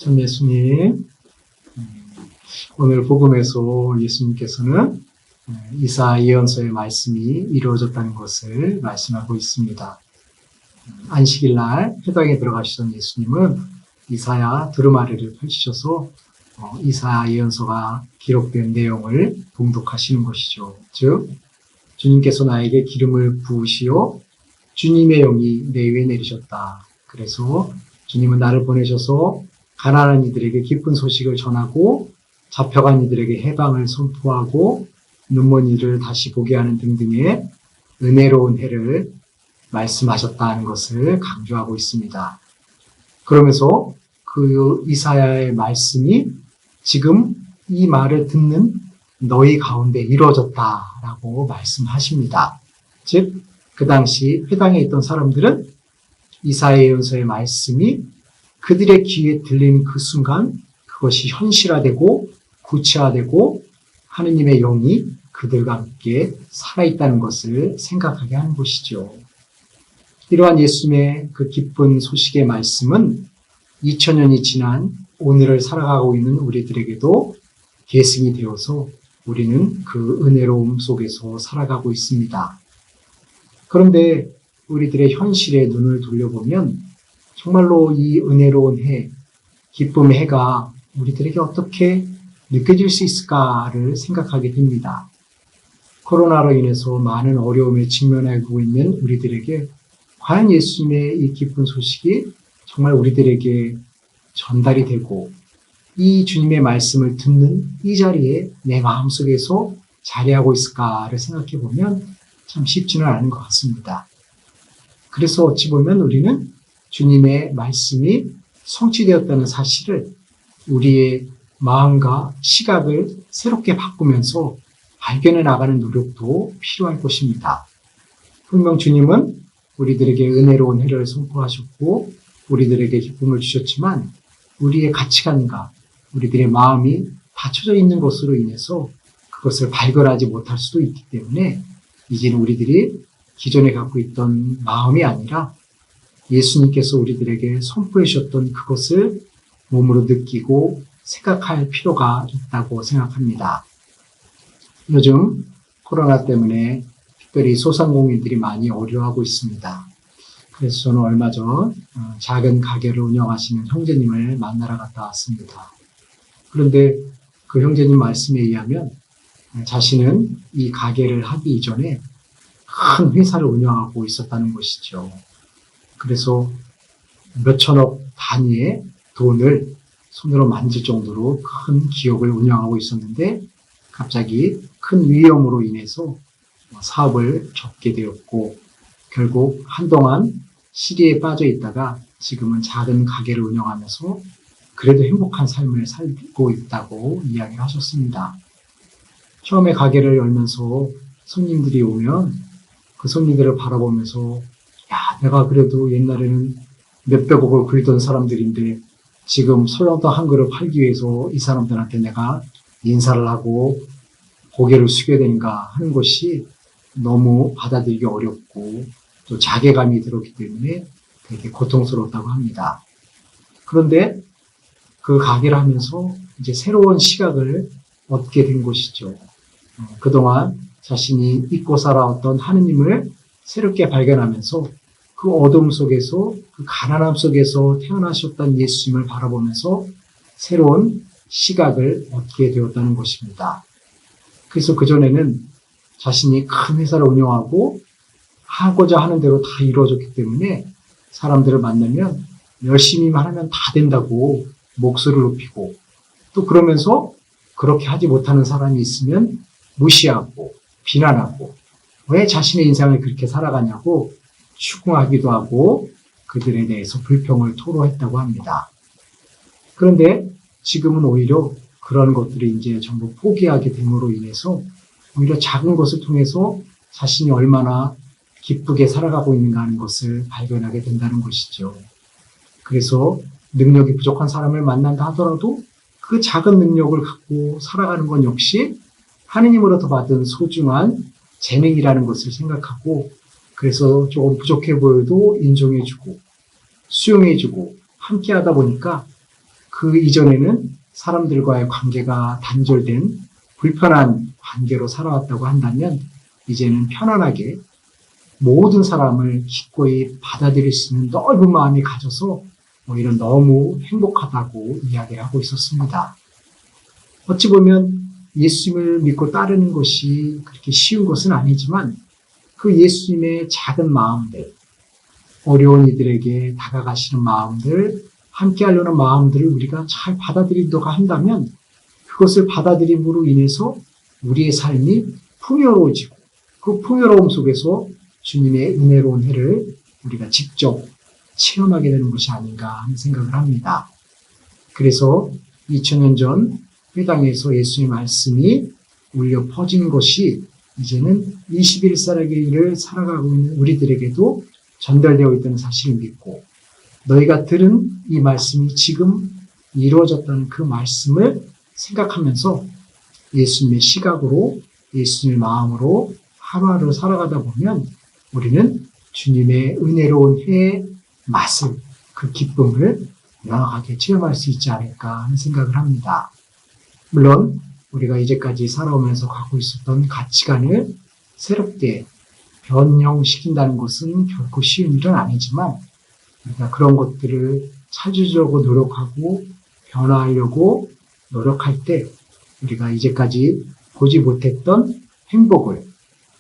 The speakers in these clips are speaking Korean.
참 예수님, 오늘 복음에서 예수님께서는 이사 예언서의 말씀이 이루어졌다는 것을 말씀하고 있습니다. 안식일 날 회당에 들어가시던 예수님은 이사야 두루마리를 펼치셔서 이사야 예언서가 기록된 내용을 봉독하시는 것이죠. 즉, 주님께서 나에게 기름을 부으시어 주님의 영이 내 위에 내리셨다. 그래서 주님은 나를 보내셔서 가난한 이들에게 기쁜 소식을 전하고 잡혀간 이들에게 해방을 선포하고 눈먼 이를 다시 보게 하는 등등의 은혜로운 해를 말씀하셨다는 것을 강조하고 있습니다. 그러면서 그 이사야의 말씀이 지금 이 말을 듣는 너희 가운데 이루어졌다라고 말씀하십니다. 즉, 그 당시 회당에 있던 사람들은 이사야 예언서의 말씀이 그들의 귀에 들린 그 순간 그것이 현실화되고 구체화되고 하느님의 영이 그들과 함께 살아있다는 것을 생각하게 하는 것이죠. 이러한 예수님의 그 기쁜 소식의 말씀은 2000년이 지난 오늘을 살아가고 있는 우리들에게도 계승이 되어서 우리는 그 은혜로움 속에서 살아가고 있습니다. 그런데 우리들의 현실에 눈을 돌려보면 정말로 이 은혜로운 해, 기쁨의 해가 우리들에게 어떻게 느껴질 수 있을까를 생각하게 됩니다. 코로나로 인해서 많은 어려움에 직면하고 있는 우리들에게 과연 예수님의 이 기쁜 소식이 정말 우리들에게 전달이 되고 이 주님의 말씀을 듣는 이 자리에 내 마음속에서 자리하고 있을까를 생각해 보면 참 쉽지는 않은 것 같습니다. 그래서 어찌 보면 우리는 주님의 말씀이 성취되었다는 사실을 우리의 마음과 시각을 새롭게 바꾸면서 발견해 나가는 노력도 필요할 것입니다. 분명 주님은 우리들에게 은혜로운 해를 선포하셨고 우리들에게 기쁨을 주셨지만 우리의 가치관과 우리들의 마음이 닫혀져 있는 것으로 인해서 그것을 발견하지 못할 수도 있기 때문에 이제는 우리들이 기존에 갖고 있던 마음이 아니라 예수님께서 우리들에게 선포해 주셨던 그것을 몸으로 느끼고 생각할 필요가 있다고 생각합니다. 요즘 코로나 때문에 특별히 소상공인들이 많이 어려워하고 있습니다. 그래서 저는 얼마 전 작은 가게를 운영하시는 형제님을 만나러 갔다 왔습니다. 그런데 그 형제님 말씀에 의하면 자신은 이 가게를 하기 이전에 큰 회사를 운영하고 있었다는 것이죠. 그래서 몇천억 단위의 돈을 손으로 만질 정도로 큰 기업을 운영하고 있었는데 갑자기 큰 위험으로 인해서 사업을 접게 되었고 결국 한동안 시리에 빠져 있다가 지금은 작은 가게를 운영하면서 그래도 행복한 삶을 살고 있다고 이야기를 하셨습니다. 처음에 가게를 열면서 손님들이 오면 그 손님들을 바라보면서 야, 내가 그래도 옛날에는 몇백억을 굴리던 사람들인데 지금 설렁탕 한 그릇 팔기 위해서 이 사람들한테 내가 인사를 하고 고개를 숙여야 되는가 하는 것이 너무 받아들이기 어렵고 또 자괴감이 들었기 때문에 되게 고통스러웠다고 합니다. 그런데 그 가게를 하면서 이제 새로운 시각을 얻게 된 것이죠. 그동안 자신이 잊고 살아왔던 하느님을 새롭게 발견하면서 그 어둠 속에서 그 가난함 속에서 태어나셨던 예수님을 바라보면서 새로운 시각을 얻게 되었다는 것입니다. 그래서 그전에는 자신이 큰 회사를 운영하고 하고자 하는 대로 다 이루어졌기 때문에 사람들을 만나면 열심히만 하면 다 된다고 목소리를 높이고 또 그러면서 그렇게 하지 못하는 사람이 있으면 무시하고 비난하고 왜 자신의 인생을 그렇게 살아가냐고 추궁하기도 하고 그들에 대해서 불평을 토로했다고 합니다. 그런데 지금은 오히려 그런 것들을 이제 전부 포기하게 됨으로 인해서 오히려 작은 것을 통해서 자신이 얼마나 기쁘게 살아가고 있는가 하는 것을 발견하게 된다는 것이죠. 그래서 능력이 부족한 사람을 만난다 하더라도 그 작은 능력을 갖고 살아가는 건 역시 하느님으로부터 받은 소중한 재능이라는 것을 생각하고 그래서 조금 부족해 보여도 인정해주고 수용해주고 함께 하다 보니까 그 이전에는 사람들과의 관계가 단절된 불편한 관계로 살아왔다고 한다면 이제는 편안하게 모든 사람을 기꺼이 받아들일 수 있는 넓은 마음이 가져서 오히려 너무 행복하다고 이야기를 하고 있었습니다. 어찌 보면 예수님을 믿고 따르는 것이 그렇게 쉬운 것은 아니지만 그 예수님의 작은 마음들, 어려운 이들에게 다가가시는 마음들, 함께 하려는 마음들을 우리가 잘 받아들이도록 한다면 그것을 받아들임으로 인해서 우리의 삶이 풍요로워지고 그 풍요로움 속에서 주님의 은혜로운 해를 우리가 직접 체험하게 되는 것이 아닌가 하는 생각을 합니다. 그래서 2000년 전 회당에서 예수의 말씀이 울려 퍼진 것이 이제는 21세기를 살아가고 있는 우리들에게도 전달되어 있다는 사실을 믿고 너희가 들은 이 말씀이 지금 이루어졌다는 그 말씀을 생각하면서 예수님의 시각으로 예수님의 마음으로 하루하루 살아가다 보면 우리는 주님의 은혜로운 해의 맛을, 그 기쁨을 명확하게 체험할 수 있지 않을까 하는 생각을 합니다. 물론 우리가 이제까지 살아오면서 갖고 있었던 가치관을 새롭게 변형시킨다는 것은 결코 쉬운 일은 아니지만 우리가 그런 것들을 찾으려고 노력하고 변화하려고 노력할 때 우리가 이제까지 보지 못했던 행복을,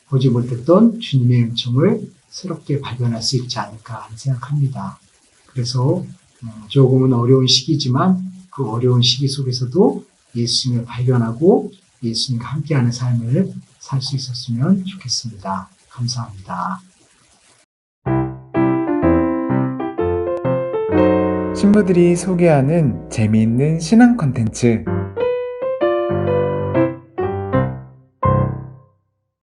보지 못했던 주님의 은총을 새롭게 발견할 수 있지 않을까 생각합니다. 그래서 조금은 어려운 시기지만 그 어려운 시기 속에서도 예수님을 발견하고 예수님과 함께하는 삶을 살 수 있었으면 좋겠습니다. 감사합니다. 신부들이 소개하는 재미있는 신앙 콘텐츠